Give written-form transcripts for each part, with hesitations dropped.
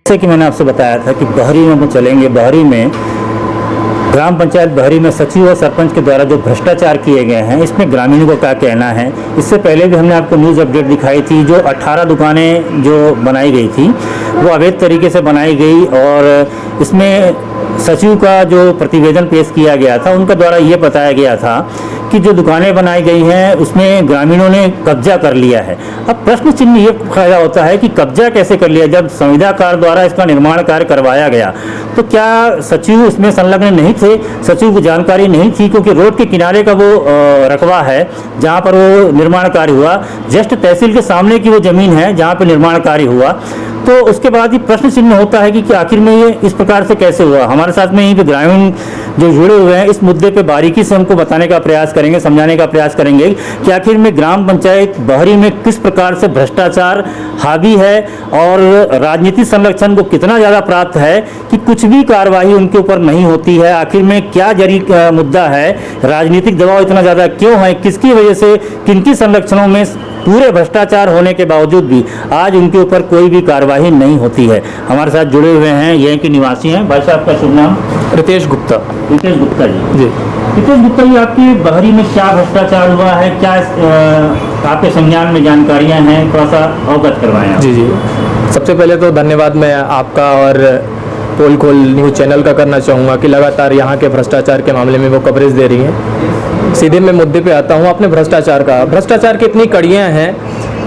जैसे कि मैंने आपसे बताया था कि बहरी में हम चलेंगे। बहरी में ग्राम पंचायत बहरी में सचिव और सरपंच के द्वारा जो भ्रष्टाचार किए गए हैं, इसमें ग्रामीणों को क्या कहना है। इससे पहले भी हमने आपको न्यूज़ अपडेट दिखाई थी। जो 18 दुकानें जो बनाई गई थी वो अवैध तरीके से बनाई गई और इसमें सचिव का जो प्रतिवेदन पेश किया गया था उनका द्वारा ये बताया गया था कि जो दुकानें बनाई गई हैं उसमें ग्रामीणों ने कब्जा कर लिया है। अब प्रश्न चिन्ह ये खड़ा होता है कि कब्जा कैसे कर लिया। जब संविदाकार द्वारा इसका निर्माण कार्य करवाया गया तो क्या सचिव इसमें संलग्न नहीं थे? सचिव को जानकारी नहीं थी? क्योंकि रोड के किनारे का वो रकबा है जहाँ पर वो निर्माण कार्य हुआ, जस्ट तहसील के सामने की वो ज़मीन है जहाँ पर निर्माण कार्य हुआ। तो उसके बाद ही प्रश्न चिन्ह होता है कि आखिर में ये इस प्रकार से कैसे हुआ। हमारे साथ में यहीं पे ग्रामीण जो जुड़े हुए हैं इस मुद्दे पे बारीकी से हमको बताने का प्रयास करेंगे, समझाने का प्रयास करेंगे कि आखिर में ग्राम पंचायत बहरी में किस प्रकार से भ्रष्टाचार हावी है और राजनीतिक संरक्षण को कितना ज़्यादा प्राप्त है कि कुछ भी कार्रवाई उनके ऊपर नहीं होती है। आखिर में क्या जरी मुद्दा है, राजनीतिक दबाव इतना ज़्यादा क्यों है, किसकी वजह से, किनकी संरक्षणों में पूरे भ्रष्टाचार होने के बावजूद भी आज उनके ऊपर कोई भी कार्रवाई नहीं होती है। हमारे साथ जुड़े हुए हैं यहीं के निवासी हैं। भाई साहब का शुभ नाम? रितेश गुप्ता। रितेश गुप्ता जी। जी रितेश गुप्ता जी, आपकी बहरी में क्या भ्रष्टाचार हुआ है, क्या आपके संज्ञान में जानकारियां हैं, थोड़ा सा अवगत करवाएं आप। जी सबसे पहले तो धन्यवाद मैं आपका और पोल खोल न्यूज़ चैनल का करना चाहूँगा कि लगातार यहाँ के भ्रष्टाचार के मामले में वो कवरेज दे रही हैं। सीधे मैं मुद्दे पे आता हूँ अपने भ्रष्टाचार का। भ्रष्टाचार की इतनी कड़ियाँ हैं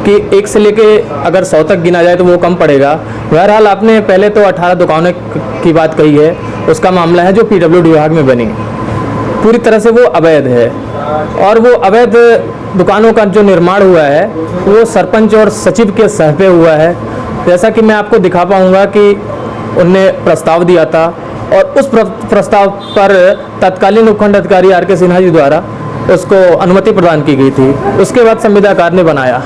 कि एक से लेके अगर 100 तक गिना जाए तो वो कम पड़ेगा। बहरहाल आपने पहले तो 18 दुकानों की बात कही है, उसका मामला है जो PWD विभाग में बनी, पूरी तरह से वो अवैध है। और वो अवैध दुकानों का जो निर्माण हुआ है वो सरपंच और सचिव के सह पे हुआ है। जैसा कि मैं आपको दिखा पाऊँगा कि उनने प्रस्ताव दिया था और उस प्रस्ताव पर तत्कालीन उपखंड अधिकारी RK सिन्हा जी द्वारा उसको अनुमति प्रदान की गई थी। उसके बाद संविदाकार ने बनाया।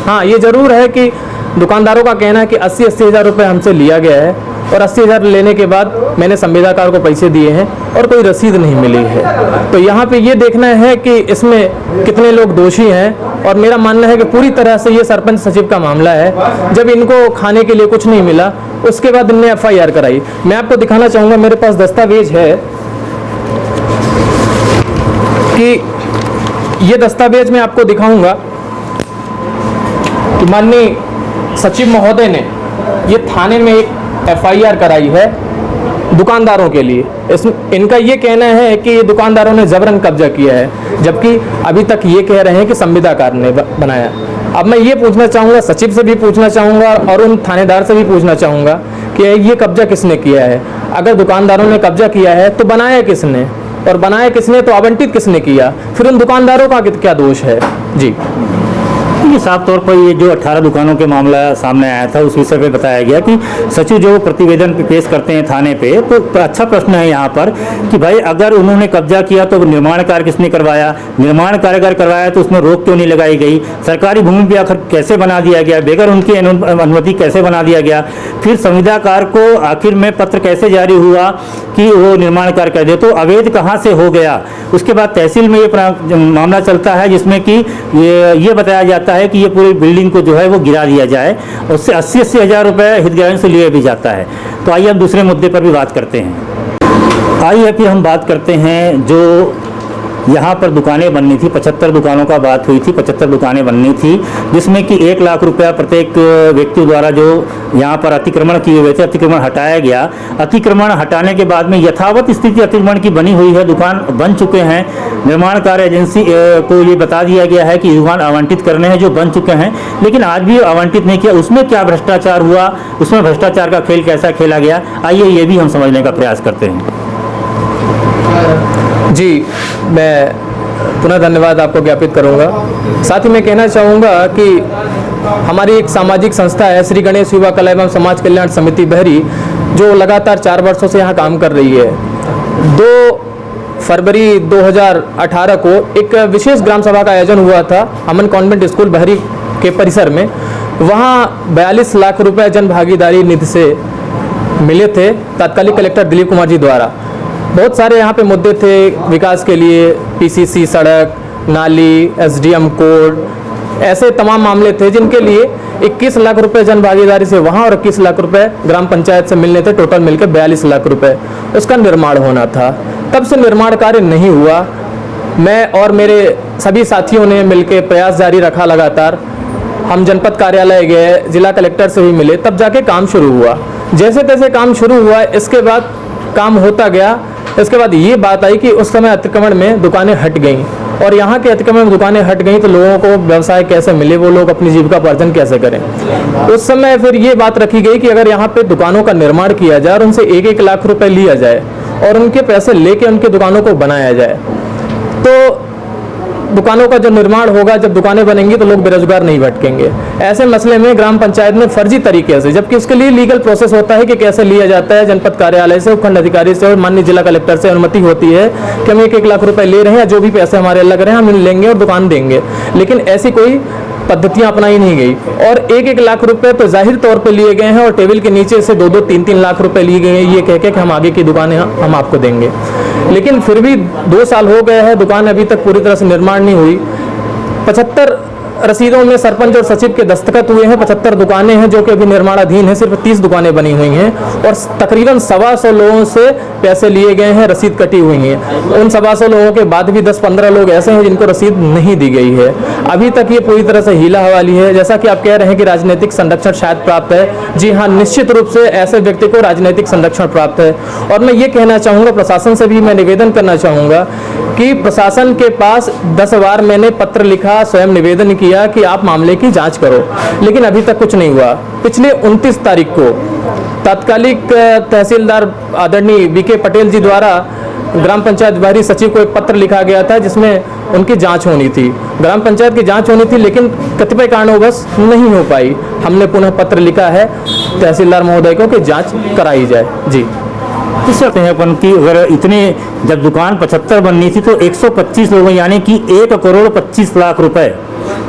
हाँ, ये ज़रूर है कि दुकानदारों का कहना है कि 80-80 हज़ार रुपये हमसे लिया गया है और 80 हज़ार लेने के बाद मैंने संविदाकार को पैसे दिए हैं और कोई रसीद नहीं मिली है। तो यहाँ पे ये देखना है कि इसमें कितने लोग दोषी हैं और मेरा मानना है कि पूरी तरह से ये सरपंच सचिव का मामला है। जब इनको खाने के लिए कुछ नहीं मिला उसके बाद इनने FIR कराई। मैं आपको दिखाना चाहूँगा, मेरे पास दस्तावेज है कि ये दस्तावेज मैं आपको दिखाऊंगा कि माननीय सचिव महोदय ने ये थाने में एक FIR कराई है दुकानदारों के लिए। इनका ये कहना है कि ये दुकानदारों ने जबरन कब्जा किया है, जबकि अभी तक ये कह रहे हैं कि संविदाकार ने बनाया। अब मैं ये पूछना चाहूँगा, सचिव से भी पूछना चाहूँगा और उन थानेदार से भी पूछना चाहूँगा कि ये कब्जा किसने किया है। अगर दुकानदारों ने कब्जा किया है तो बनाया किसने, और बनाया किसने तो आवंटित किसने किया, फिर उन दुकानदारों का क्या दोष है। जी ये साफ तौर पर ये जो 18 दुकानों के मामला सामने आया था उस विषय पे बताया गया कि सचिव जो प्रतिवेदन पेश करते हैं थाने पे, तो अच्छा प्रश्न है यहाँ पर कि भाई अगर उन्होंने कब्जा किया तो निर्माण कार्य किसने करवाया, निर्माण कार्य अगर करवाया तो उसमें रोक क्यों नहीं लगाई गई, सरकारी भूमि पे आखिर कैसे बना दिया गया, बगैर उनकी अनुमति कैसे बना दिया गया, फिर संविदाकार को आखिर में पत्र कैसे जारी हुआ कि वो निर्माण कार्य कर दे, तो अवैध कहाँ से हो गया। उसके बाद तहसील में ये मामला चलता है जिसमें कि ये बताया जाता है कि ये पूरी बिल्डिंग को जो है वो गिरा दिया जाए, उससे 80-80 हज़ार रुपये हितग्राहियों से लिए भी जाता है। तो आइए हम दूसरे मुद्दे पर भी बात करते हैं। आइए फिर हम बात करते हैं जो यहाँ पर दुकानें बननी थी, 75 दुकानों का बात हुई थी, 75 दुकानें बननी थी जिसमें कि 1 लाख रुपया प्रत्येक व्यक्ति द्वारा जो यहाँ पर अतिक्रमण किए हुए थे, अतिक्रमण हटाया गया। अतिक्रमण हटाने के बाद में यथावत स्थिति अतिक्रमण की बनी हुई है, दुकान बन चुके हैं। निर्माण कार्य एजेंसी को ये बता दिया गया है कि दुकान आवंटित करने हैं जो बन चुके हैं, लेकिन आज भी आवंटित नहीं किया। उसमें क्या भ्रष्टाचार हुआ, उसमें भ्रष्टाचार का खेल कैसा खेला गया, आइए ये भी हम समझने का प्रयास करते हैं। जी मैं पुनः धन्यवाद आपको ज्ञापित करूंगा। साथ ही मैं कहना चाहूँगा कि हमारी एक सामाजिक संस्था है श्री गणेश युवा कला एवं समाज कल्याण समिति बहरी, जो लगातार 4 वर्षों से यहाँ काम कर रही है। 2 फरवरी 2018 को एक विशेष ग्राम सभा का आयोजन हुआ था अमन कॉन्वेंट स्कूल बहरी के परिसर में। वहाँ 42 लाख रुपए जन भागीदारी निधि से मिले थे तत्कालीन कलेक्टर दिलीप कुमार जी द्वारा। बहुत सारे यहाँ पे मुद्दे थे विकास के लिए, PCC सड़क, नाली, SDM कोड, ऐसे तमाम मामले थे जिनके लिए 21 लाख रुपए जन भागीदारी से वहाँ और 21 लाख रुपए ग्राम पंचायत से मिलने थे, टोटल मिलकर 42 लाख रुपए उसका निर्माण होना था। तब से निर्माण कार्य नहीं हुआ। मैं और मेरे सभी साथियों ने मिलकर प्रयास जारी रखा लगातार। हम जनपद कार्यालय गए, जिला कलेक्टर से भी मिले, तब जाके काम शुरू हुआ। जैसे तैसे काम शुरू हुआ, इसके बाद काम होता गया। इसके बाद ये बात आई कि उस समय अतिक्रमण में दुकानें हट गईं, और यहाँ के अतिक्रमण में दुकानें हट गईं तो लोगों को व्यवसाय कैसे मिले, वो लोग अपनी जीविकापार्जन कैसे करें। उस समय फिर ये बात रखी गई कि अगर यहाँ पे दुकानों का निर्माण किया जाए और उनसे 1-1 लाख रुपए लिया जाए और उनके पैसे लेके उनके दुकानों को बनाया जाए, तो दुकानों का जो निर्माण होगा, जब दुकानें बनेंगी तो लोग बेरोजगार नहीं भटकेंगे। ऐसे मसले में ग्राम पंचायत ने फर्जी तरीके से, जबकि उसके लिए लीगल प्रोसेस होता है कि कैसे लिया जाता है, जनपद कार्यालय से, उपखंड अधिकारी से और माननीय जिला कलेक्टर से अनुमति होती है कि हम 1-1 लाख रुपए ले रहे हैं, जो भी पैसे हमारे लग रहे हैं हम लेंगे और दुकान देंगे। लेकिन ऐसी कोई पद्धतियां अपनाई नहीं गई, और 1-1 लाख रुपए तो जाहिर तौर पे लिए गए हैं, और टेबल के नीचे से 2-2, 3-3 लाख रुपए लिए गए हैं, ये कह के कि हम आगे की दुकानें हम आपको देंगे। लेकिन फिर भी 2 साल हो गए हैं, दुकान अभी तक पूरी तरह से निर्माण नहीं हुई। 75 रसीदों में सरपंच और सचिव के दस्तखत हुए हैं। 75 दुकानें हैं जो कि अभी निर्माणाधीन हैं, सिर्फ 30 दुकानें बनी हुई हैं, और तकरीबन 125 लोगों से पैसे लिए गए हैं, रसीद कटी हुई हैं। उन 125 लोगों के बाद भी 10-15 लोग ऐसे हैं जिनको रसीद नहीं दी गई है। अभी तक ये पूरी तरह से हीला हवाली है। जैसा कि आप कह रहे हैं कि राजनीतिक संरक्षण शायद प्राप्त है, जी हाँ, निश्चित रूप से ऐसे व्यक्ति को राजनीतिक संरक्षण प्राप्त है। और मैं ये कहना चाहूँगा, प्रशासन से भी मैं निवेदन करना चाहूँगा कि प्रशासन के पास 10 बार मैंने पत्र लिखा, स्वयं निवेदन किया कि आप मामले की जांच करो, लेकिन अभी तक कुछ नहीं हुआ। पिछले 29 तारीख को तात्कालिक तहसीलदार आदरणीय बीके पटेल जी द्वारा ग्राम पंचायत बाहरी सचिव को एक पत्र लिखा गया था, जिसमें उनकी जांच होनी थी, ग्राम पंचायत की जांच होनी थी, लेकिन कतिपय कारणवश नहीं हो पाई। हमने पुनः पत्र लिखा है तहसीलदार महोदय को कि जांच कराई जाए। जी, किस सकते हैं अपन की, अगर इतने जब दुकान 75 बननी थी तो 125 लोगों यानी कि 1,25,00,000 रुपए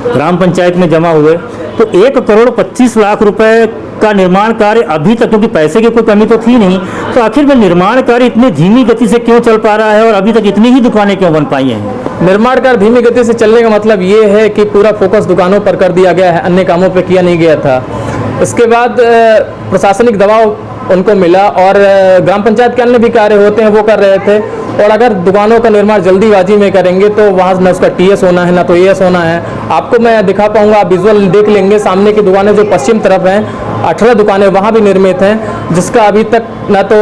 ग्राम पंचायत में जमा हुए, तो 1,25,00,000 रुपए का निर्माण कार्य अभी तक, क्योंकि पैसे की कोई कमी तो थी नहीं, तो आखिर में निर्माण कार्य इतनी धीमी गति से क्यों चल पा रहा है और अभी तक इतनी ही दुकानें क्यों बन पाई हैं? निर्माण कार्य धीमी गति से चलने का मतलब ये है कि पूरा फोकस दुकानों पर कर दिया गया है, अन्य कामों पर किया नहीं गया था। इसके बाद प्रशासनिक दबाव उनको मिला, और ग्राम पंचायत के अन्य भी कार्य होते हैं वो कर रहे थे। और अगर दुकानों का निर्माण जल्दीबाजी में करेंगे तो वहाँ न उसका TS होना है, ना तो AS होना है। आपको मैं दिखा पाऊंगा, आप विजुअल देख लेंगे, सामने की दुकानें जो पश्चिम तरफ हैं, 18 दुकानें वहाँ भी निर्मित हैं, जिसका अभी तक ना तो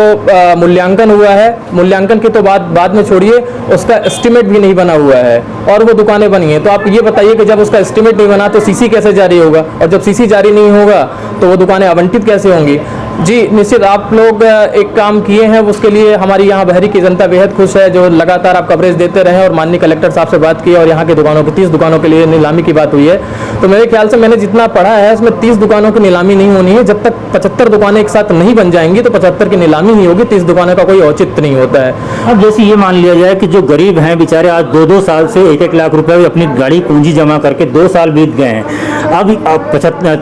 मूल्यांकन हुआ है, मूल्यांकन की तो बाद में छोड़िए, उसका एस्टीमेट भी नहीं बना हुआ है, और वो दुकानें बनी हैं। तो आप ये बताइए कि जब उसका एस्टीमेट नहीं बना तो CC कैसे जारी होगा, और जब CC जारी नहीं होगा तो वो दुकानें आवंटित कैसे होंगी। जी निश्चित, आप लोग एक काम किए हैं, उसके लिए हमारी यहाँ बहरी की जनता बेहद खुश है, जो लगातार आप कवरेज देते रहे, और माननीय कलेक्टर साहब से बात की और यहाँ के दुकानों की 30 दुकानों के लिए नीलामी की बात हुई है। तो मेरे ख्याल से मैंने जितना पढ़ा है उसमें 30 दुकानों की नीलामी नहीं होनी है। जब तक 75 दुकानें एक साथ नहीं बन जाएंगी तो 75 की नीलामी ही होगी, 30 दुकानों का कोई औचित्य नहीं होता है। अब जैसे ये मान लिया जाए कि जो गरीब हैं बेचारे, आज 2-2 साल से 1-1 लाख रुपए अपनी गाड़ी पूंजी जमा करके 2 साल बीत गए हैं, अब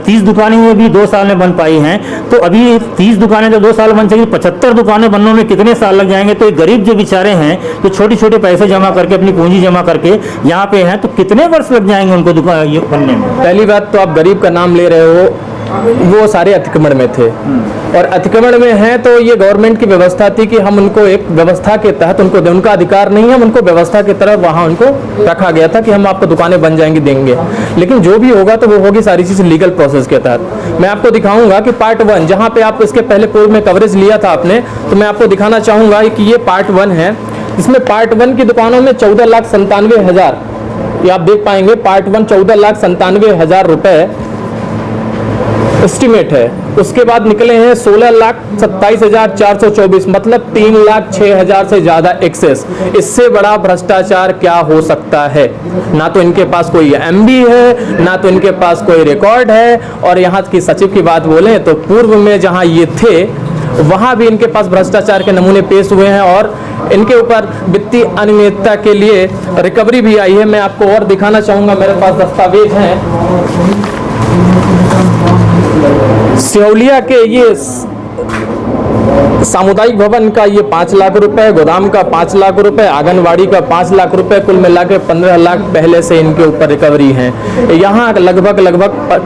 30 दुकानें में भी 2 साल में बन पाई हैं, तो अभी 30 दुकानें जब 2 साल बन सकेंगी, 75 दुकानें बनने में कितने साल लग जाएंगे। तो गरीब जो बेचारे हैं, जो छोटे छोटे पैसे जमा करके, अपनी पूंजी जमा करके यहाँ पे हैं, तो कितने वर्ष लग जाएंगे उनको दुकान ये बनने में? पहली बात तो आप गरीब का नाम ले रहे हो, वो सारे अतिक्रमण में थे, और अतिक्रमण में हैं तो ये गवर्नमेंट की व्यवस्था थी कि हम उनको एक व्यवस्था के तहत उनको दें, उनका अधिकार नहीं है, हम उनको व्यवस्था की तरफ वहाँ उनको रखा गया था कि हम आपको दुकानें बन जाएंगी, देंगे। लेकिन जो भी होगा तो वो होगी सारी चीज़ लीगल प्रोसेस के तहत। मैं आपको दिखाऊंगा कि पार्ट 1, जहाँ पे आप इसके पहले पूर्व में कवरेज लिया था आपने, तो मैं आपको दिखाना चाहूँगा कि ये पार्ट 1 है, जिसमें पार्ट 1 की दुकानों में 14,97,000, ये आप देख पाएंगे, पार्ट 1 14,97,000 रुपए एस्टीमेट है। उसके बाद निकले हैं 16,27,424, मतलब 3,06,000 से ज्यादा एक्सेस। इससे बड़ा भ्रष्टाचार क्या हो सकता है? ना तो इनके पास कोई MB है, ना तो इनके पास कोई रिकॉर्ड है। और यहाँ की सचिव की बात बोलें तो पूर्व में जहाँ ये थे वहाँ भी इनके पास भ्रष्टाचार के नमूने पेश हुए हैं, और इनके ऊपर वित्तीय अनियमितता के लिए रिकवरी भी आई है। मैं आपको और दिखाना चाहूँगा, मेरे पास दस्तावेज हैं। सिहौलिया के ये सामुदायिक भवन का ये 5 लाख रुपए, गोदाम का 5 लाख रुपए, आंगनवाड़ी का 5 लाख रुपए, कुल मिला के 15 लाख पहले से इनके ऊपर रिकवरी है। यहाँ लगभग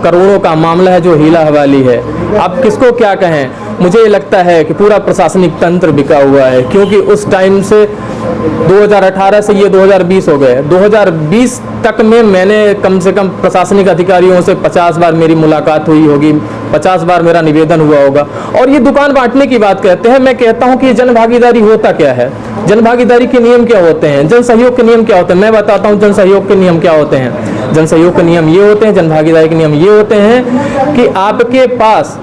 करोड़ों का मामला है जो हीला हवाली है। अब किसको क्या कहें, मुझे लगता है कि पूरा प्रशासनिक तंत्र बिका हुआ है, क्योंकि उस टाइम से 2018 से ये 2020 हो गए। 2020 तक में मैंने कम से कम प्रशासनिक अधिकारियों से 50 बार मेरी मुलाकात हुई होगी, 50 बार मेरा निवेदन हुआ होगा। और ये दुकान बांटने की बात कहते हैं, मैं कहता हूँ कि ये जन भागीदारी होता क्या है, जन भागीदारी के नियम क्या होते हैं, जन सहयोग के नियम क्या होते हैं। मैं बताता हूँ जन सहयोग के नियम क्या होते हैं। जन सहयोग के नियम ये होते हैं, जन भागीदारी के नियम ये होते हैं कि आपके पास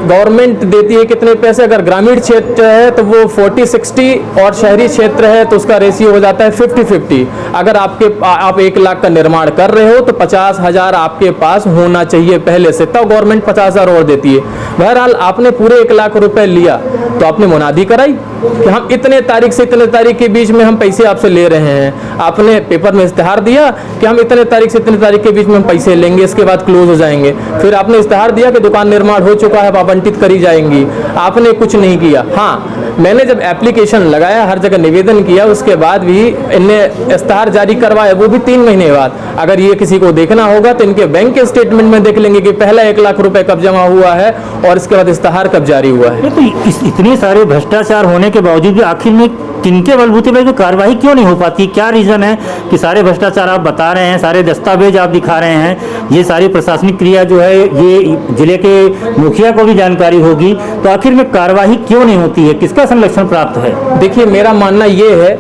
गवर्नमेंट देती है कितने पैसे, अगर ग्रामीण क्षेत्र है तो वो 40-60 और शहरी क्षेत्र है तो उसका रेशियो हो जाता है 50-50। अगर आप 1 लाख का निर्माण कर रहे हो तो 50,000 आपके पास होना चाहिए पहले से, तब गवर्नमेंट 50,000 और देती है। बहरहाल आपने पूरे 1 लाख रुपए लिया तो आपने मुनादी कराई कि हम इतने तारीख से इतने तारीख के बीच में हम पैसे आपसे ले रहे हैं। आपने पेपर में इश्तेहार दिया कि हम इतने तारीख से इतने तारीख के बीच में हम पैसे लेंगे, इसके बाद क्लोज हो जाएंगे। फिर आपने इश्तेहार दिया कि दुकान निर्माण हो चुका है, आवंटित करी जाएंगी। आपने कुछ नहीं किया। हाँ, मैंने जब एप्लीकेशन लगाया, हर जगह निवेदन किया, उसके बाद भी इन्हें इश्तेहार जारी करवाया, वो भी 3 महीने बाद। अगर ये किसी को देखना होगा तो इनके बैंक के स्टेटमेंट में देख लेंगे कि पहला 1 लाख रुपए कब जमा हुआ है और इसके बाद इश्तेहार कब जारी हुआ है। तो इतने सारे भ्रष्टाचार होने के बावजूद भी आखिर में किनके बलबूते पर तो कार्रवाई क्यों नहीं हो पाती? क्या रीज़न है कि सारे भ्रष्टाचार आप बता रहे हैं, सारे दस्तावेज आप दिखा रहे हैं, ये सारी प्रशासनिक क्रिया जो है ये जिले के मुखिया को भी जानकारी होगी, तो आखिर में कार्रवाई क्यों नहीं होती है? किसका संरक्षण प्राप्त है? देखिए, मेरा मानना ये है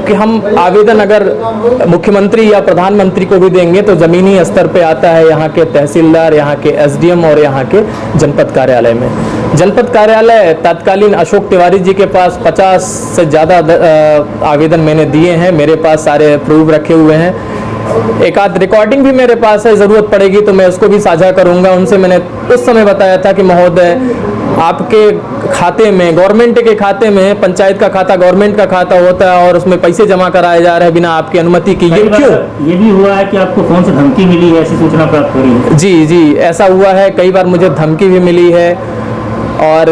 कि हम आवेदन अगर मुख्यमंत्री या प्रधानमंत्री को भी देंगे तो ज़मीनी स्तर पे आता है, यहाँ के तहसीलदार, यहाँ के एसडीएम और यहाँ के जनपद कार्यालय में। जनपद कार्यालय तत्कालीन अशोक तिवारी जी के पास 50 से ज़्यादा आवेदन मैंने दिए हैं, मेरे पास सारे प्रूफ रखे हुए हैं। एक आध रिकॉर्डिंग भी मेरे पास है, ज़रूरत पड़ेगी तो मैं उसको भी साझा करूँगा। उनसे मैंने उस समय बताया था कि महोदय, आपके खाते में, गवर्नमेंट के खाते में, पंचायत का खाता गवर्नमेंट का खाता होता है और उसमें पैसे जमा कराए जा रहे हैं बिना आपकी अनुमति की। ये क्यों? ये भी हुआ है कि आपको कौन सी धमकी मिली है, ऐसी सूचना प्राप्त हो रही है? जी, ऐसा हुआ है। कई बार मुझे धमकी भी मिली है और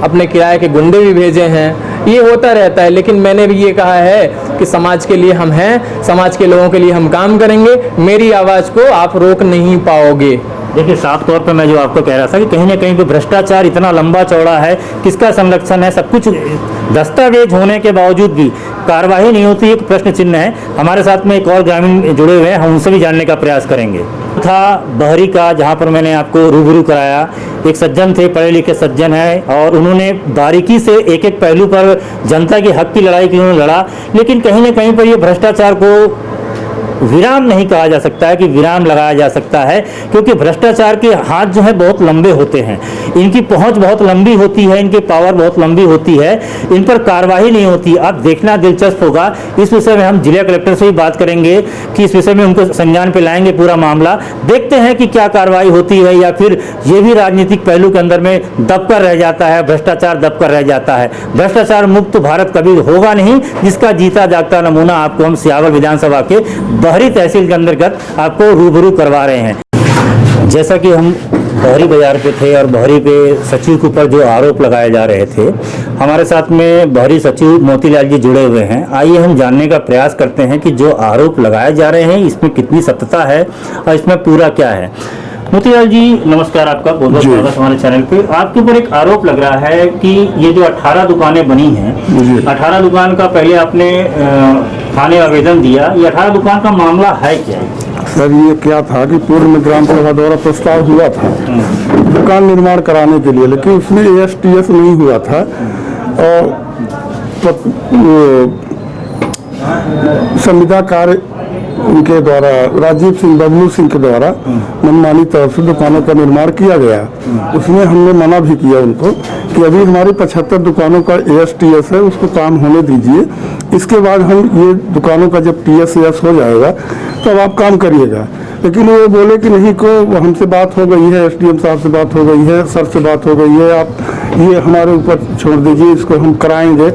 अपने किराए के गुंडे भी भेजे हैं। ये होता रहता है, लेकिन मैंने भी ये कहा है कि समाज के लिए हम हैं, समाज के लोगों के लिए हम काम करेंगे। मेरी आवाज़ को आप रोक नहीं पाओगे। देखिए, साफ तौर पे मैं जो आपको कह रहा था कि कहीं ना कहीं पे भ्रष्टाचार इतना लंबा चौड़ा है, किसका संरक्षण है, सब कुछ दस्तावेज होने के बावजूद भी कार्रवाई नहीं होती, एक प्रश्न चिन्ह है। हमारे साथ में एक और ग्रामीण जुड़े हुए हैं, हम उनसे भी जानने का प्रयास करेंगे। था बहरी का, जहाँ पर मैंने आपको रूबरू कराया, एक सज्जन थे, पढ़े लिखे सज्जन है, और उन्होंने बारीकी से एक एक पहलू पर जनता के हक की लड़ाई की उन्होंने लड़ा। लेकिन कहीं ना कहीं पर ये भ्रष्टाचार को विराम नहीं कहा जा सकता है कि विराम लगाया जा सकता है, क्योंकि भ्रष्टाचार के हाथ जो है बहुत लंबे होते हैं, इनकी पहुंच बहुत लंबी होती है, इनकी पावर बहुत लंबी होती है, इन पर कार्रवाई नहीं होती। अब देखना दिलचस्प होगा, इस विषय में हम जिला कलेक्टर से भी बात करेंगे कि इस विषय में उनको संज्ञान पे लाएंगे पूरा मामला। देखते हैं कि क्या कार्रवाई होती है या फिर ये भी राजनीतिक पहलू के अंदर में दबकर रह जाता है, भ्रष्टाचार दबकर रह जाता है। भ्रष्टाचार मुक्त भारत कभी होगा नहीं, जिसका जीता जागता नमूना आपको हम सियावर विधानसभा के बहरी तहसील के अंतर्गत आपको रूबरू करवा रहे हैं। जैसा कि हम बहरी बाजार पे थे और बहरी पे सचिव के ऊपर जो आरोप लगाए जा रहे थे, हमारे साथ में बहरी सचिव मोतीलाल जी जुड़े हुए हैं। आइए हम जानने का प्रयास करते हैं कि जो आरोप लगाए जा रहे हैं इसमें कितनी सत्यता है और इसमें पूरा क्या है। मोतीलाल जी, नमस्कार, आपका बहुत बहुत स्वागत हमारे चैनल पे। आपके ऊपर एक आरोप लग रहा है कि ये जो 18 दुकानें बनी हैं, 18 दुकान का पहले आपने थाने आवेदन दिया, ये 18 दुकान का मामला है क्या? सर, ये क्या था कि पूर्व में ग्राम सभा द्वारा प्रस्ताव हुआ था दुकान निर्माण कराने के लिए, लेकिन उसमें ASTS नहीं हुआ था और संविदा कार्य उनके द्वारा, राजीव सिंह, बबलू सिंह के द्वारा मनमानी तौर से दुकानों का निर्माण किया गया। उसमें हमने मना भी किया उनको कि अभी हमारी 75 दुकानों का ASTS है, उसको काम होने दीजिए, इसके बाद हम ये दुकानों का जब TSS हो जाएगा तब आप काम करिएगा। लेकिन वो बोले कि नहीं को हमसे बात हो गई है, एसडीएम साहब से बात हो गई है, सर से बात हो गई है, आप ये हमारे ऊपर छोड़ दीजिए, इसको हम कराएंगे,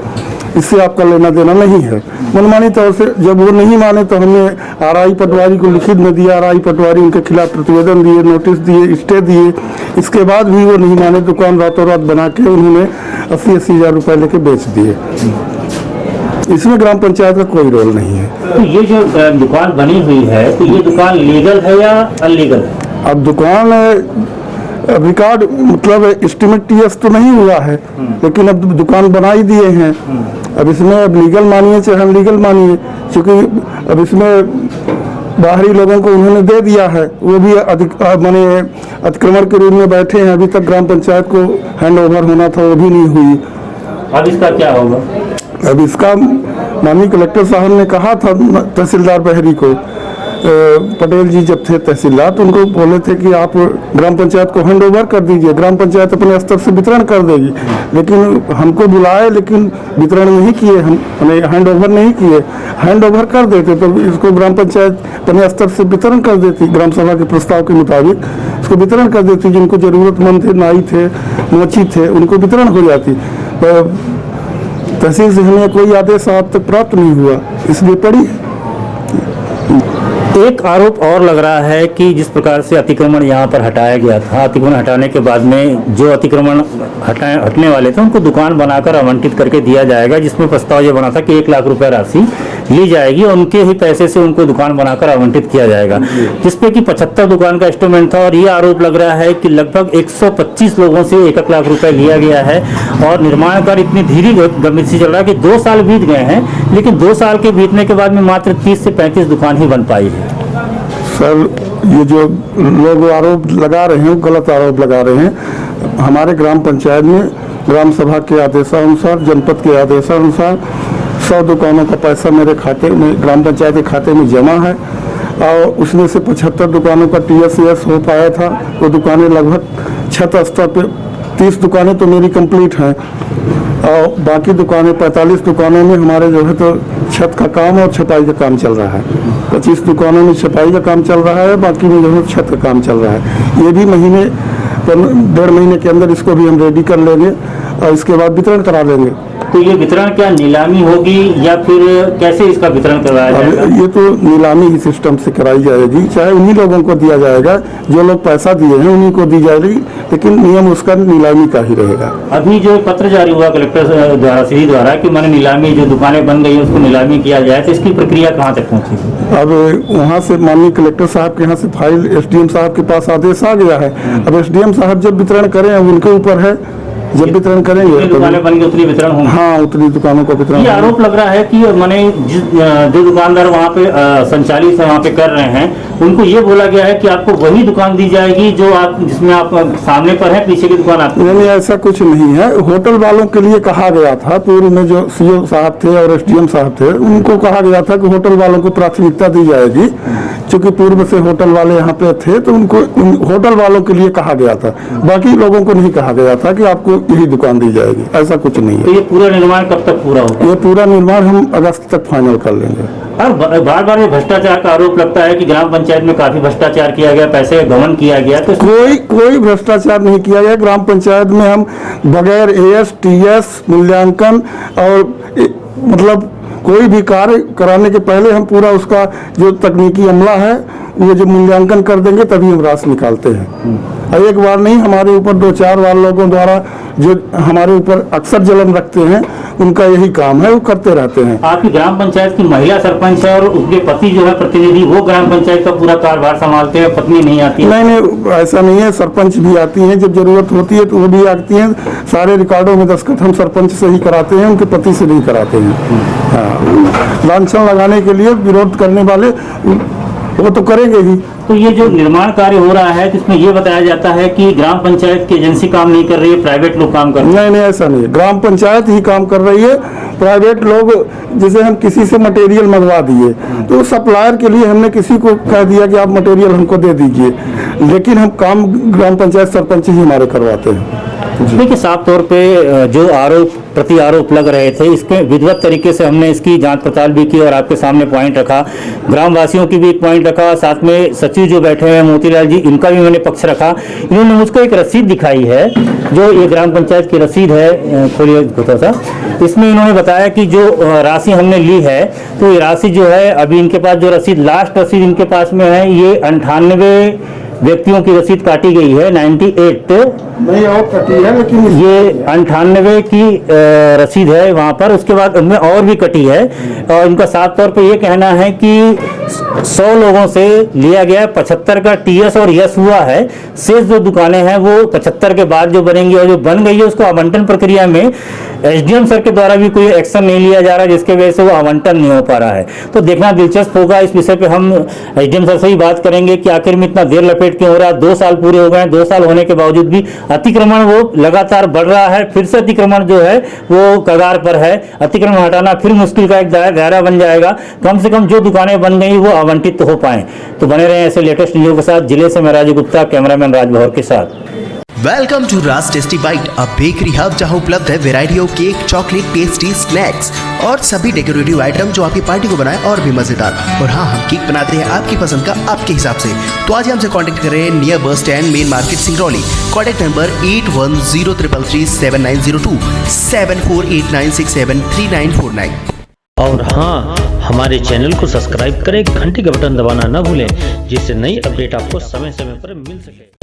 इससे आपका लेना देना नहीं है। मनमानी तौर से जब वो नहीं माने तो हमने आरआई पटवारी को लिखित में दिया, आरआई पटवारी उनके खिलाफ प्रतिवेदन दिए, नोटिस दिए, स्टे दिए। इसके बाद भी वो नहीं माने, दुकान रातों रात बना के उन्होंने 80-80 हज़ार रुपये लेके बेच दिए। इसमें ग्राम पंचायत का कोई रोल नहीं है। तो ये जो दुकान बनी हुई है, तो ये दुकान लीगल है या अनलीगल है? अब दुकान रिकॉर्ड मतलब एस्टिमेट टीएस तो नहीं हुआ है, लेकिन अब दुकान बना ही दिए हैं। अब इसमें अब लीगल मानिए चाहे अनलीगल मानिए, क्योंकि अब इसमें बाहरी लोगों को उन्होंने दे दिया है, वो भी माने अतिक्रमण के रूप में बैठे हैं। अभी तक ग्राम पंचायत को हैंड ओवर होना था, वो भी नहीं हुई। अब इसका क्या होगा? अब इसका माननीय कलेक्टर साहब ने कहा था तहसीलदार बहरी को, पटेल जी जब थे तहसीलदार, तो उनको बोले थे कि आप ग्राम पंचायत को हैंड ओवर कर दीजिए, ग्राम पंचायत अपने स्तर से वितरण कर देगी। लेकिन हमको बुलाए, लेकिन वितरण नहीं किए, हम हैंड ओवर नहीं किए। हैंड ओवर कर देते तो इसको ग्राम पंचायत अपने स्तर से वितरण कर देती, ग्राम सभा के प्रस्ताव के मुताबिक इसको वितरण कर देती। जिनको जरूरतमंद थे, नाई थे, मोची थे, उनको वितरण हो जाती। तहसील से हमें कोई आदेश आज तक प्राप्त नहीं हुआ, इसलिए पड़ी है। एक आरोप और लग रहा है कि जिस प्रकार से अतिक्रमण यहाँ पर हटाया गया था, अतिक्रमण हटाने के बाद में जो अतिक्रमण हटने वाले थे उनको दुकान बनाकर आवंटित करके दिया जाएगा, जिसमें प्रस्ताव ये बना था कि 1 लाख रुपए राशि ली जाएगी, उनके ही पैसे से उनको दुकान बनाकर आवंटित किया जाएगा, जिसपे कि 75 दुकान का इंस्टॉलमेंट था। और ये आरोप लग रहा है कि लगभग 125 लोगों से 1 लाख रुपए लिया गया है। और निर्माण कार्य इतनी धीरे गति से चल रहा है कि 2 साल बीत गए हैं, लेकिन 2 साल के बीतने के बाद में मात्र 30 से 35 दुकान ही बन पाई है। सर, ये जो लोग आरोप लगा रहे हैं, गलत आरोप लगा रहे हैं। हमारे ग्राम पंचायत में ग्राम सभा के आदेशानुसार, जनपद के आदेशानुसार 100 दुकानों का पैसा मेरे खाते में, ग्राम पंचायत के खाते में जमा है। और उसमें से 75 दुकानों का TSS हो पाया था। वो दुकानें लगभग छत स्तर पे 30 दुकानें तो मेरी कंप्लीट हैं, और बाकी दुकानें 45 दुकानों में हमारे जो है तो छत का काम और छपाई का काम चल रहा है। 25 दुकानों में छपाई का काम चल रहा है, बाकी में जो है छत का काम चल रहा है। ये भी महीने 1.5 महीने के अंदर इसको भी हम रेडी कर लेंगे और इसके बाद वितरण करा लेंगे। तो ये वितरण क्या नीलामी होगी या फिर कैसे इसका वितरण करवाया जाएगा? ये तो नीलामी ही सिस्टम से कराई जाएगी, चाहे उन्हीं लोगों को दिया जाएगा जो लोग पैसा दिए हैं, उन्हीं को दी जाएगी, लेकिन नियम उसका नीलामी का ही रहेगा। अभी जो पत्र जारी हुआ कलेक्टर द्वारा, श्री द्वारा, कि मैंने नीलामी जो दुकानें बन गई उसको नीलामी किया जाए, तो इसकी प्रक्रिया कहाँ तक पहुँची? अब वहाँ से माननीय कलेक्टर साहब के यहाँ से फाइल SDM साहब के पास आदेश आ गया है। अब SDM साहब जब वितरण करें, अब उनके ऊपर है, जब वितरण करेंगे दुकानें बन गई उतनी वितरण होंगे। हाँ, उतनी दुकानों का वितरण। ये आरोप लग रहा है कि माने जो दुकानदार वहाँ पे संचालित वहाँ पे कर रहे हैं, उनको ये बोला गया है कि आपको वही दुकान दी जाएगी जो आप, जिसमें आप सामने पर है, पीछे की दुकान आपकी। नहीं, ऐसा कुछ नहीं है। होटल वालों के लिए कहा गया था, पूर्व में जो CO साहब थे और SDM साहब थे, उनको कहा गया था कि होटल वालों को प्राथमिकता दी जाएगी। चूंकि पूर्व से होटल वाले यहाँ पे थे, तो उनको होटल वालों के लिए कहा गया था, बाकी लोगों को नहीं कहा गया था कि आपको यही दुकान दी जाएगी। ऐसा कुछ नहीं है। तो ये पूरा निर्माण कब तक पूरा होगा? ये पूरा निर्माण हम अगस्त तक फाइनल कर लेंगे। और बार बार ये भ्रष्टाचार का आरोप लगता है कि ग्राम पंचायत में काफी भ्रष्टाचार किया गया, पैसे का गबन किया गया। तो कोई भ्रष्टाचार नहीं किया गया। ग्राम पंचायत में हम बगैर AS TS मूल्यांकन और मतलब कोई भी कार्य कराने के पहले हम पूरा उसका जो तकनीकी अमला है, ये जो मूल्यांकन कर देंगे तभी हम राशि निकालते हैं। और एक बार नहीं, हमारे ऊपर 2-4 बार लोगों द्वारा जो हमारे ऊपर अक्सर जलन रखते हैं, उनका यही काम है, वो करते रहते हैं। आपकी ग्राम पंचायत की महिला सरपंच है और उसके पति जो है प्रतिनिधि, वो ग्राम पंचायत का पूरा कार्यभार संभालते हैं, पत्नी नहीं आती है? नहीं, ऐसा नहीं है। सरपंच भी आती हैं, जब जरूरत होती है तो वो भी आती हैं। सारे रिकॉर्डों में दस्तखत हम सरपंच से ही कराते हैं, उनके पति से नहीं कराते हैं। हाँ, लांछन लगाने के लिए विरोध करने वाले वो तो करेंगे ही। तो ये जो निर्माण कार्य हो रहा है, तो इसमें ये बताया जाता है कि ग्राम पंचायत की एजेंसी काम नहीं कर रही है, प्राइवेट लोग काम कर रहे हैं। नहीं, ऐसा नहीं है। ग्राम पंचायत ही काम कर रही है। प्राइवेट लोग, जैसे हम किसी से मटेरियल मंगवा दिए, तो सप्लायर के लिए हमने किसी को कह दिया कि आप मटेरियल हमको दे दीजिए, लेकिन हम काम ग्राम पंचायत सरपंच ही हमारे करवाते हैं। देखिए, साफ तौर पे जो आरोप प्रति आरोप लग रहे थे, इसके विधिवत तरीके से हमने इसकी जांच पड़ताल भी की और आपके सामने पॉइंट रखा, ग्रामवासियों की भी एक पॉइंट रखा, साथ में सचिव जो बैठे हैं मोतीलाल जी, इनका भी मैंने पक्ष रखा। इन्होंने मुझको एक रसीद दिखाई है, जो ये ग्राम पंचायत की रसीद है, खोलिए थोड़ा सा। इसमें इन्होंने बताया कि जो राशि हमने ली है, तो ये राशि जो है, अभी इनके पास जो रसीद, लास्ट रसीद इनके पास में है, ये 98 व्यक्तियों की रसीद काटी गई है, 98 नहीं और कटी है, लेकिन ये 98 की रसीद है वहाँ पर। उसके बाद उनमें और भी कटी है और इनका साफ तौर पे ये कहना है कि 100 लोगों से लिया गया 75 का टीएस और यस हुआ है। शेष जो दुकानें हैं वो 75 के बाद जो बनेंगी, और जो बन गई है उसको आवंटन प्रक्रिया में एसडीएम सर के द्वारा भी कोई एक्शन नहीं लिया जा रहा, जिसके वजह से वो आवंटन नहीं हो पा रहा है। तो देखना दिलचस्प होगा, इस विषय पे हम एसडीएम सर से ही बात करेंगे कि आखिर में इतना देर लपेट क्यों हो रहा है। 2 साल पूरे हो गए हैं, 2 साल होने के बावजूद भी अतिक्रमण वो लगातार बढ़ रहा है। फिर से अतिक्रमण जो है वो कगार पर है, अतिक्रमण हटाना फिर मुश्किल का एक दायरा बन जाएगा। कम से कम जो दुकानें बन गई वो आवंटित हो पाए। तो बने रहे ऐसे लेटेस्ट न्यूज़ के साथ। जिले से मैं राजू गुप्ता, कैमरामैन राज भौर के साथ। Welcome to Raj tasty bite, a bakery hub जहां उपलब्ध है variety of cake, chocolate, pastry, snacks और सभी डेकोरेटिव आइटम जो आपकी पार्टी को बनाए और भी मजेदार। और हाँ, हम केक बनाते हैं आपकी पसंद का, आपके हिसाब से। तो आज ही हमसे कांटेक्ट करें near bus stand, main market, Singrauli. Contact number 8103337902 7489673949। और हाँ, हमारे चैनल को सब्सक्राइब करें, घंटी का बटन दबाना न भूलें, जिससे नई अपडेट आपको समय समय पर मिल सके।